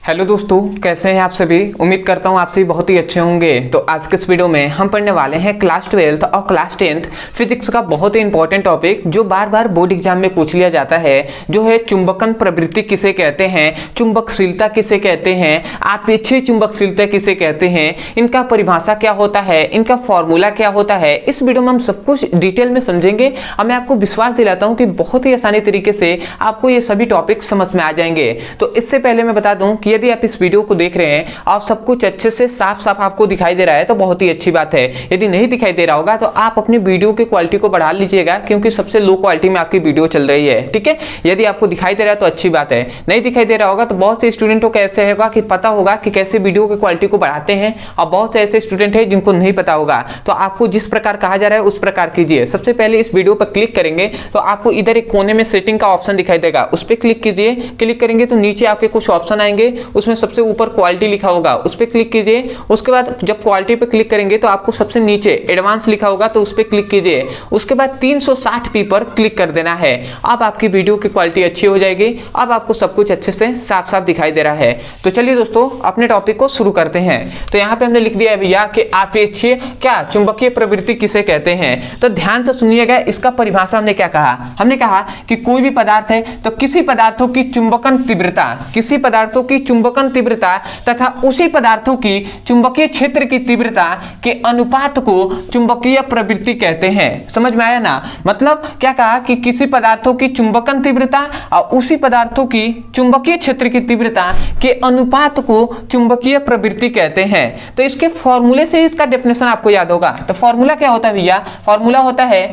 Hello दोस्तों, कैसे हैं आप सभी। उम्मीद करता हूं आप सभी बहुत ही अच्छे होंगे। तो आज के इस वीडियो में हम पढ़ने वाले हैं क्लास 12 और क्लास 10 फिजिक्स का बहुत ही इंपॉर्टेंट टॉपिक जो बार बार बोर्ड एग्जाम में पूछ लिया जाता है, जो है चुंबकन प्रवृत्ति किसे कहते हैं, चुंबकशीलता किसे कहते हैं, आपेक्षिक चुंबकशीलता किसे कहते हैं, इनका परिभाषा क्या होता है, इनका फॉर्मूला क्या होता है। इस वीडियो में हम सब कुछ डिटेल में समझेंगे और मैं आपको विश्वास दिलाता हूं कि बहुत ही आसानी तरीके से आपको ये सभी टॉपिक समझ में आ जाएंगे। तो इससे पहले मैं बता दूं कि यदि आप इस वीडियो को देख रहे हैं और सब कुछ अच्छे से साफ साफ आपको दिखाई दे रहा है तो बहुत ही अच्छी बात है। यदि नहीं दिखाई दे रहा होगा तो आप अपनी वीडियो की क्वालिटी को बढ़ा लीजिएगा, क्योंकि सबसे लो क्वालिटी में आपकी वीडियो चल रही है। ठीक है, यदि आपको दिखाई दे रहा है तो अच्छी बात है, नहीं दिखाई दे रहा होगा तो बहुत से स्टूडेंटों को ऐसे होगा कि पता होगा कि कैसे वीडियो की क्वालिटी को बढ़ाते हैं, और बहुत से ऐसे स्टूडेंट हैं जिनको नहीं पता होगा। तो आपको जिस प्रकार कहा जा रहा है उस प्रकार कीजिए। सबसे पहले इस वीडियो पर क्लिक करेंगे तो आपको इधर एक कोने में सेटिंग का ऑप्शन दिखाई देगा, उस पर क्लिक कीजिए। क्लिक करेंगे तो नीचे आपके कुछ ऑप्शन आएंगे, उसमें सबसे ऊपर क्वालिटी लिखा होगा, उस पर क्लिक कीजिए। उसके बाद जब क्वालिटी पे क्लिक करेंगे तो आपको सबसे नीचे एडवांस लिखा होगा, तो उस पर क्लिक कीजिए। उसके बाद 360p पर क्लिक कर देना है। अब आपकी वीडियो की क्वालिटी अच्छी हो जाएगी। अब आपको सब कुछ अच्छे से साफ साफ दिखाई दे रहा है। तो चलिए दोस्तों अपने टॉपिक को शुरू करते हैं। तो यहाँ पे हमने लिख दिया है भैया कि आपेक्षीय क्या चुंबकीय प्रवृत्ति किसे कहते हैं। तो ध्यान से सुनिएगा, इसका परिभाषा हमने क्या कहा। हमने कहा कि कोई भी पदार्थ है तो किसी पदार्थों की चुंबकन तीव्रता, किसी पदार्थों की चुंबकन तीव्रता तथा उसी पदार्थों की चुंबकीय क्षेत्र की तीव्रता के अनुपात को चुंबकीय प्रवृत्ति कहते हैं। समझ में आया ना। मतलब क्या कहा कि किसी पदार्थों की चुंबकन तीव्रता और उसी पदार्थों की चुंबकीय क्षेत्र की तीव्रता के अनुपात को चुंबकीय प्रवृत्ति कहते हैं। तो इसके फॉर्मूले से इसका डेफिनेशन आपको याद होगा। तो फॉर्मूला क्या होता है भैया, फॉर्मूला होता है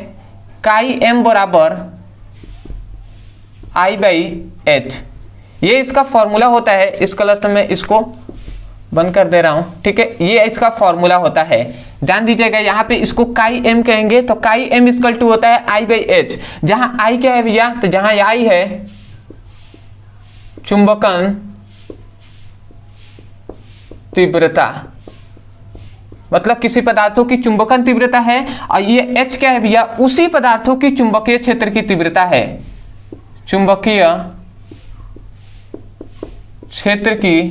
काई एम बराबर आई बाई एच। ये इसका फॉर्मूला होता है। इस कलर से मैं इसको बंद कर दे रहा हूं, ठीक है। ये इसका फॉर्मूला होता है, ध्यान दीजिएगा। यहाँ पे इसको काई एम कहेंगे तो काई एम इक्वल टू होता है आई बाई एच। जहां आई क्या है भैया, तो जहां आई है चुंबकन तीव्रता, मतलब किसी पदार्थों की चुंबकन तीव्रता है, और ये एच क्या है भैया, उसी पदार्थों की चुंबकीय क्षेत्र की तीव्रता है, चुंबकीय क्षेत्र की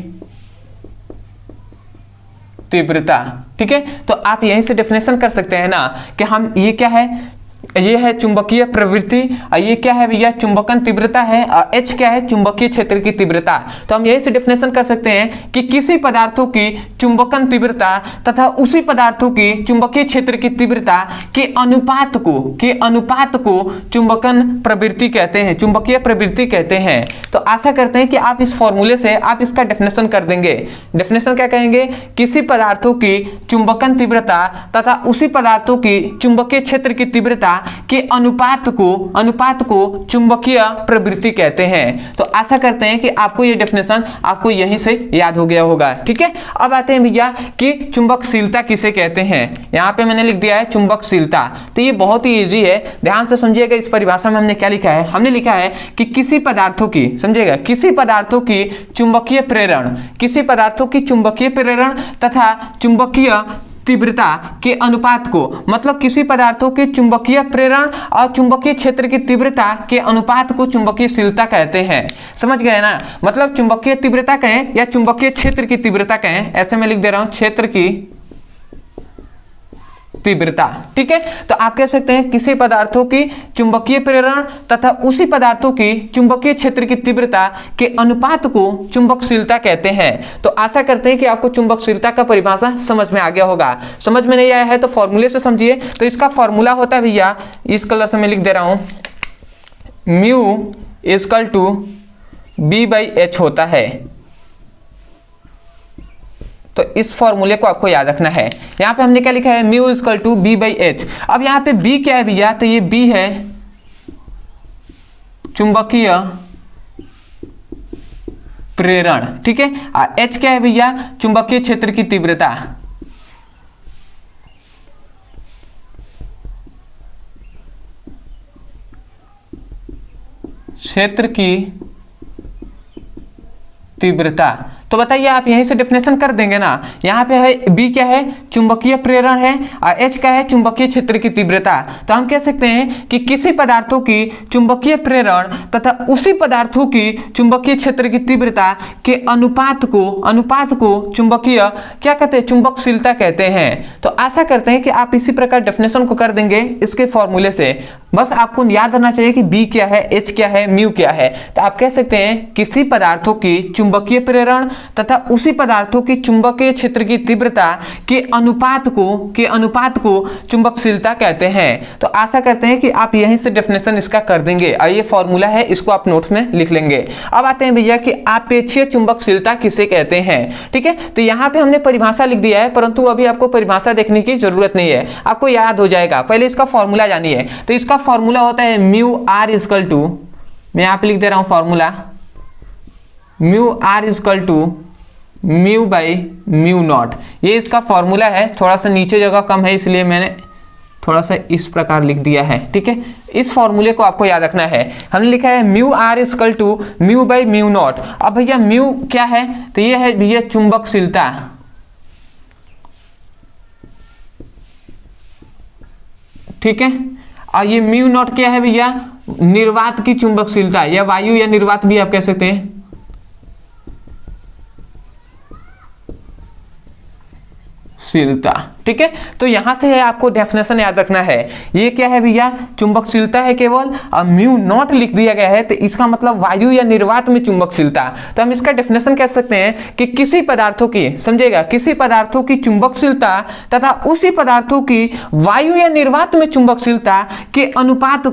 तीव्रता। ठीक है, तो आप यहीं से डेफिनेशन कर सकते हैं ना कि हम ये क्या है, ये है चुंबकीय प्रवृत्ति, और ये क्या है भैया, चुंबकन तीव्रता है, और एच क्या है, चुंबकीय क्षेत्र की तीव्रता। तो हम यही से डेफिनेशन कर सकते हैं कि किसी पदार्थों की चुंबकन तीव्रता तथा उसी पदार्थों की चुंबकीय क्षेत्र की तीव्रता के अनुपात को चुंबकन प्रवृत्ति कहते हैं, चुंबकीय प्रवृत्ति कहते हैं। तो आशा करते हैं कि आप इस फॉर्मूले से आप इसका डेफिनेशन कर देंगे। डेफिनेशन क्या कहेंगे, किसी पदार्थों की चुंबकन तीव्रता तथा उसी पदार्थों की चुंबकीय क्षेत्र की तीव्रता के अनुपात को चुंबकीय प्रवृत्ति कहते हैं। तो आशा करते हैं कि आपको ये डेफिनेशन आपको यहीं से याद हो गया होगा। ठीक है, अब आते हैं भैया कि चुंबकशीलता किसे कहते हैं। यहां पे मैंने लिख दिया है चुंबकशीलता। तो ये बहुत ही इजी है, ध्यान से समझिएगा। इस परिभाषा में हमने क्या लिखा है, हमने लिखा है कि किसी पदार्थों की, समझिएगा, किसी पदार्थों की चुंबकीय प्रेरण, किसी पदार्थों की चुंबकीय प्रेरण तथा चुंबकीय तीव्रता के अनुपात को, मतलब किसी पदार्थों के चुंबकीय प्रेरण और चुंबकीय क्षेत्र की तीव्रता के अनुपात को चुंबकीयशीलता कहते हैं। समझ गए ना। मतलब चुंबकीय तीव्रता कहें या चुंबकीय क्षेत्र की तीव्रता कहें, ऐसे मैं लिख दे रहा हूं, क्षेत्र की तीव्रता। ठीक है, तो आप कह सकते हैं किसी पदार्थों की चुंबकीय प्रेरण तथा उसी पदार्थों की चुंबकीय क्षेत्र की तीव्रता के अनुपात को चुंबकशीलता कहते हैं। तो आशा करते हैं कि आपको चुंबकशीलता का परिभाषा समझ में आ गया होगा। समझ में नहीं आया है तो फॉर्मूले से समझिए। तो इसका फॉर्मूला होता है भैया, इस कलर से मैं लिख दे रहा हूं, mu equal to B by H होता है। तो इस फॉर्मूले को आपको याद रखना है। यहां पे हमने क्या लिखा है, mu equal to B by H. अब यहां पे बी क्या है भैया, तो ये बी है चुंबकीय प्रेरण। ठीक है, और एच क्या है भैया, चुंबकीय क्षेत्र की तीव्रता। क्षेत्र की तीव्रता। तो बताइए आप यहीं से डेफिनेशन कर देंगे ना। यहाँ पे है बी क्या है, चुंबकीय प्रेरण है, और एच क्या है, चुंबकीय क्षेत्र की तीव्रता। तो हम कह सकते हैं कि किसी पदार्थों की चुंबकीय प्रेरण तथा उसी पदार्थों की चुंबकीय क्षेत्र की तीव्रता के अनुपात को चुंबकीय क्या कहते हैं, चुंबकशीलता कहते हैं। तो आशा करते हैं कि आप इसी प्रकार डेफिनेशन को कर देंगे इसके फॉर्मूले से। बस आपको याद रखना चाहिए कि बी क्या है, एच क्या है, म्यू क्या है। तो आप कह सकते हैं किसी पदार्थों की चुंबकीय प्रेरण तथा उसी पदार्थों की चुंबकीय क्षेत्र की तीव्रता के अनुपात को चुंबकशीलता कहते हैं। तो आशा करते हैं कि आप यहीं से डेफिनेशन इसका कर देंगे, और ये फॉर्मूला है, इसको आप नोट्स में लिख लेंगे। अब आते हैं भैया कि आपेक्षीय चुंबकशीलता किसे कहते हैं। ठीक है, तो यहाँ पे हमने परिभाषा लिख दिया है, परंतु अभी आपको परिभाषा देखने की जरूरत नहीं है, आपको याद हो जाएगा। पहले इसका फॉर्मूला जानिए। तो इसका फॉर्मूला होता है म्यू आर इक्वल टू, मैं यहाँ पे लिख दे रहा हूं formula, mu R equal to mu by mu naught. ये इसका फॉर्मूला है। थोड़ा सा नीचे जगह कम है इसलिए मैंने थोड़ा सा इस प्रकार लिख दिया है। ठीक है, इस फॉर्मूले को आपको याद रखना है। हमने लिखा है mu R equal to mu by mu naught. अब भैया म्यू क्या है, तो ये है भैया चुंबकशीलता। ठीक है, और ये म्यू नॉट क्या है भैया, निर्वात की चुंबकशीलता, या वायु या निर्वात भी आप कह सकते हैं। ठीक है, तो यहां से है आपको डेफिनेशन याद रखना है। ये क्या है भैया, चुंबकशीलता है केवल, और म्यू नॉट लिख दिया गया है, तो इसका मतलब वायु या निर्वात में चुंबकशीलता। तो हम इसका डेफिनेशन कह सकते हैं कि किसी पदार्थों की, समझेगा, किसी पदार्थों की चुंबकशीलता तथा उसी पदार्थों की वायु या निर्वात में चुंबकशीलता के अनुपात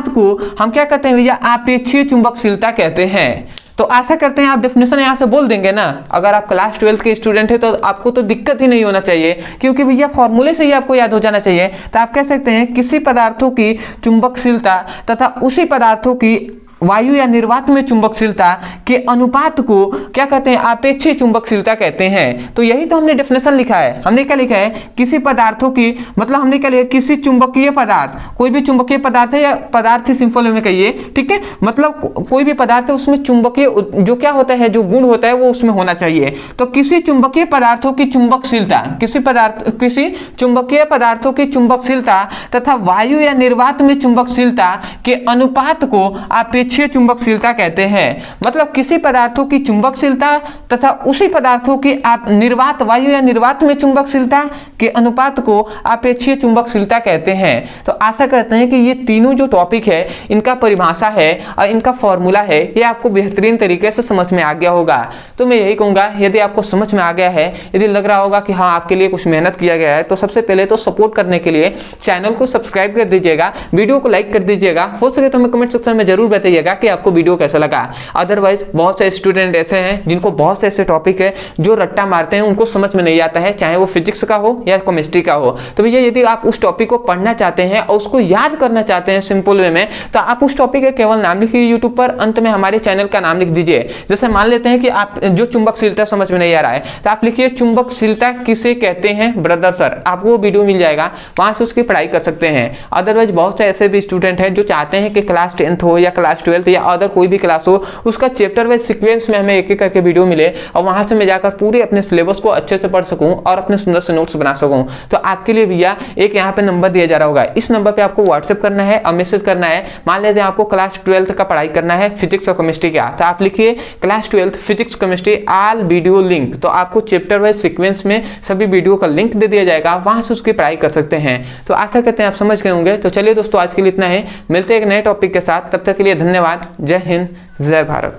को हम क्या कहते हैं भैया, आपेक्षीय चुंबकशीलता कहते हैं। तो आशा करते हैं आप डेफिनेशन यहाँ से बोल देंगे ना। अगर आप क्लास 12 के स्टूडेंट हैं तो आपको तो दिक्कत ही नहीं होना चाहिए, क्योंकि भैया फॉर्मूले से ही आपको याद हो जाना चाहिए। तो आप कह सकते हैं किसी पदार्थों की चुंबकशीलता तथा उसी पदार्थों की वायु या निर्वात में चुंबकशीलता के अनुपात को क्या कहते हैं, आपेक्षीय चुंबकशीलता कहते हैं। तो यही तो हमने डेफिनेशन लिखा है। हमने क्या लिखा है, किसी पदार्थों की, मतलब हमने क्या लिखा, किसी चुंबकीय पदार्थ, कोई भी चुंबकीय पदार्थ है, या पदार्थ ही सिंपल में कहिए। ठीक है, मतलब कोई भी पदार्थ है उसमें चुंबकीय जो क्या होता है, जो गुण होता है वो उसमें होना चाहिए। तो किसी चुंबकीय पदार्थों की चुंबकशीलता, किसी चुंबकीय पदार्थों की चुंबकशीलता तथा वायु या निर्वात में चुंबकशीलता के अनुपात को आपेक्षीय चुंबकशीलता कहते हैं। मतलब किसी पदार्थों की चुंबकशीलता तथा उसी पदार्थों की निर्वात, वायु या निर्वात में चुंबकशीलता के अनुपात को आपेक्षीय चुंबकशीलता कहते हैं। तो आशा करते हैं कि ये तीनों जो टॉपिक है, इनका परिभाषा है और इनका फॉर्मूला है, ये आपको बेहतरीन तरीके से समझ में आ गया होगा। तो मैं यही कहूंगा, यदि आपको समझ में आ गया है, यदि लग रहा होगा कि हाँ आपके लिए कुछ मेहनत किया गया है, तो सबसे पहले तो सपोर्ट करने के लिए चैनल को सब्सक्राइब कर दीजिएगा, वीडियो को लाइक कर दीजिएगा, हो सके तो हमें कमेंट सेक्शन में जरूर बताइएगा कि आपको वीडियो कैसा लगा। अदरवाइज बहुत से स्टूडेंट ऐसे हैं जिनको बहुत से ऐसे टॉपिक है जो रट्टा मारते हैं, उनको समझ में नहीं आता है, चाहे वो फिजिक्स का हो या केमिस्ट्री का हो। तो भैया यदि आप उस टॉपिक को पढ़ना चाहते हैं और उसको याद करना चाहते हैं सिंपल वे में, तो आप उस टॉपिक का केवल नाम लिखिए यूट्यूब पर, अंत में हमारे चैनल का नाम लिख दीजिए। जैसे मान लेते हैं कि आप जो चुंबकशीलता समझ में नहीं आ रहा है, तो आप लिखिए चुंबकशीलता किसे कहते हैं ब्रदर सर, आपको वो वीडियो मिल जाएगा, वहां से उसकी पढ़ाई कर सकते हैं। अदरवाइज बहुत से ऐसे भी स्टूडेंट हैं जो चाहते हैं कि क्लास 10th हो या क्लास 12th या अदर कोई भी क्लास हो, उसका चैप्टर वाइज सीक्वेंस में हमें एक एक करके वीडियो मिले, और वहां से मैं जाकर पूरे अपने सिलेबस को अच्छे से पढ़ सकूं और अपने सुंदर से नोट्स बना सकूं। तो आपके लिए भैया एक यहाँ पे नंबर दिया जा रहा होगा, इस नंबर पे आपको व्हाट्सएप करना है और मैसेज करना है। मान लेते हैं आपको क्लास 12th का पढ़ाई करना है, फिजिक्स और केमिस्ट्री का, तो आप लिखिए class 12th physics chemistry all video link. तो आपको चैप्टर वाइज सीक्वेंस में सभी वीडियो का लिंक दे दिया जाएगा, वहां से उसकी पढ़ाई कर सकते हैं। तो आशा करते हैं आप समझ गए होंगे। तो चलिए दोस्तों, आज के लिए इतना है, मिलते हैं एक नए टॉपिक के साथ, तब तक के लिए धन्यवाद। जय हिंद, जय भारत।